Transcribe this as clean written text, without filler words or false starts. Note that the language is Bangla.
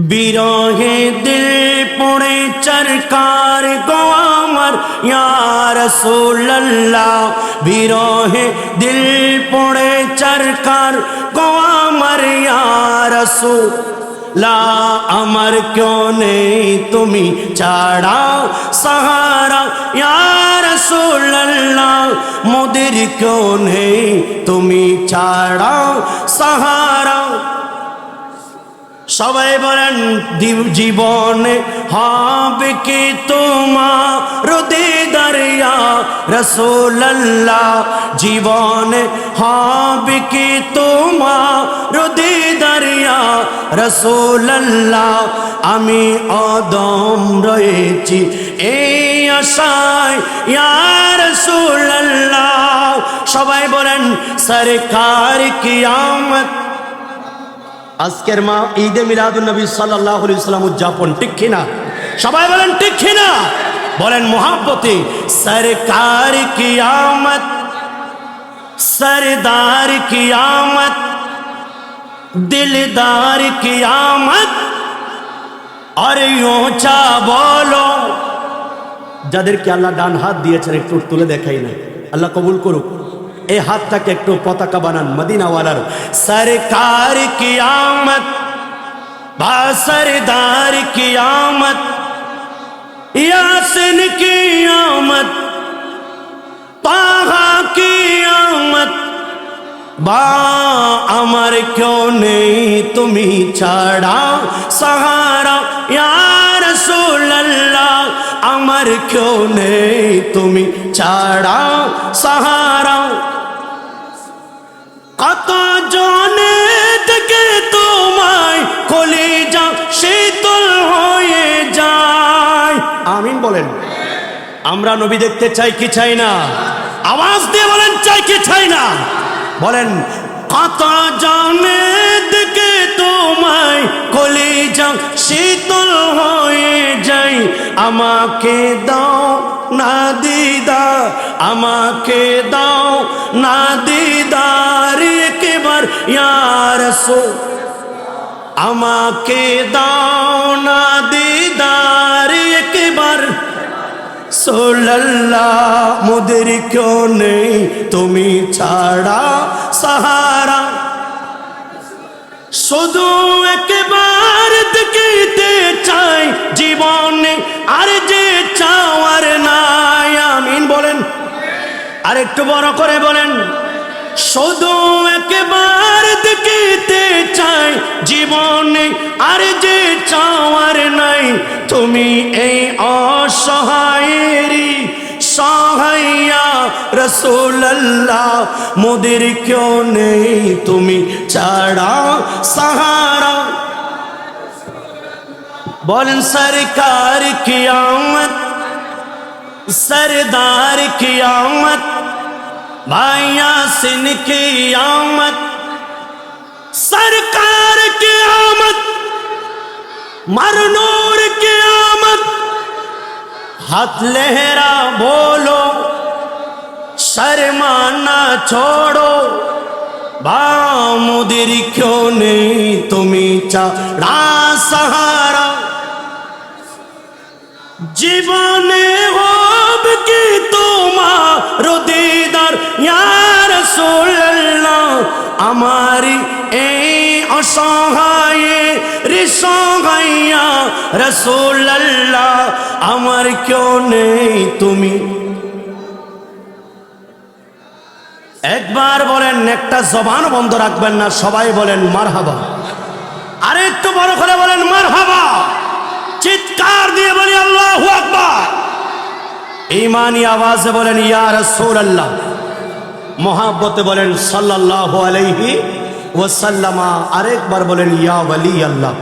বিরহে দিল পড়ে চরকার গো আমার ইয়া রাসূলুল্লাহ, বিরহে দিল পড়ে চরকার গো আমার ইয়া রাসূলুল্লাহ। আমার কেউ নেই তুমি ছাড়া সাহারা ইয়া রাসূলুল্লাহ, মোদের কেউ নেই তুমি ছাড়া সাহারা। সবাই বলেন জীবনে হবে কি তোমার দিদার ইয়া রাসূলুল্লাহ, জীবনে হবে কি তোমার দিদার ইয়া রাসূলুল্লাহ। আমি অদম রয়েছি এই আশায় ইয়া রাসূলুল্লাহ। সবাই বলেন সরকার কিয়ামত। আজকের মা ঈদে মিলাদুন নবী সাল্লাল্লাহু আলাইহি ওয়াসাল্লাম উদযাপন, ঠিক কিনা? সবাই বলেন ঠিক কিনা? বলেন মোহাব্বতে সরকার কিয়ামত, सरदार कियामत, दिलदार कियामत। और ऊंचा बोलो, যাদেরকে আল্লাহ ডান হাত দিয়েছেন একটু তুলে দেখাই না, আল্লাহ কবুল করুক। এই হাতটাকে একটু পতাকা বানান মদিনাওয়ালার। সরকার কিয়ামত বা সরদার কিয়ামত, ইয়াসিন কিয়ামত, তাহা কিয়ামত। বা আমার কেউ নেই তুমি ছাড়া সাহারা ইয়া রাসূলুল্লাহ, আমার কেউ নেই তুমি ছাড়া সাহারা। কত জনে থেকে তোমায় কলিজা শীতল হয়ে যায়। আমিন বলেন। আমরা নবী দেখতে চাই কি চাই না? আওয়াজ দিয়ে বলেন চাই কি চাই না? বলেন কত জনে থেকে তোমায় কলিজা শীতল হয়ে যায়। আমাকে দাও না দিদার, আমাকে দাও না দিদার একবার ইয়া রাসূল, আমাকে দাও না দিদার একবার রাসূলুল্লাহ। মোদের কেউ নেই তুমি ছাড়া সাহারা, শুধু একবার দেখিতে চাই জীবনে, আর যে চাওয়ার নাই। আমিন বলেন। আর একটু বড় করে বলেন, শুধু একবার দেখিতে চাই জীবনে, আর যে চাওয়ার নাই। তুমি এই অসহায়েরই সহায়া রাসূলুল্লাহ, মোদের কেউ নেই তুমি ছাড়া সাহারা। বলেন সরকার কিয়ামত, सरदार कियामत, भाई यासीन कियामत। सरकार कियामत, मरनूर कियामत। हाथ लहरा बोलो, शर्माना छोड़ो। मुदिर क्यों नहीं तुम्हें चाड़ा सहारा। জীবনে হবে কি তোমার দিদার ইয়া রাসূলুল্লাহ, আমারি এই অসহায় রিসহায়া রাসূলুল্লাহ, আমার কেউ নেই তুমি। একবার বলেন, একটা জবান বন্ধ রাখবেন না, সবাই বলেন মারহাবা। আরে একটু বড় করে বলেন মারহাবা। চিৎকার দিয়ে বলি আল্লাহু আকবার। ঈমানি আওয়াজে বলেন ইয়া রাসূলুল্লাহ, মোহাব্বতে বলেন সাল্লাল্লাহু আলাইহি ওয়াসাল্লাম। আরেকবার বলেন ইয়া ওয়ালি আল্লাহ।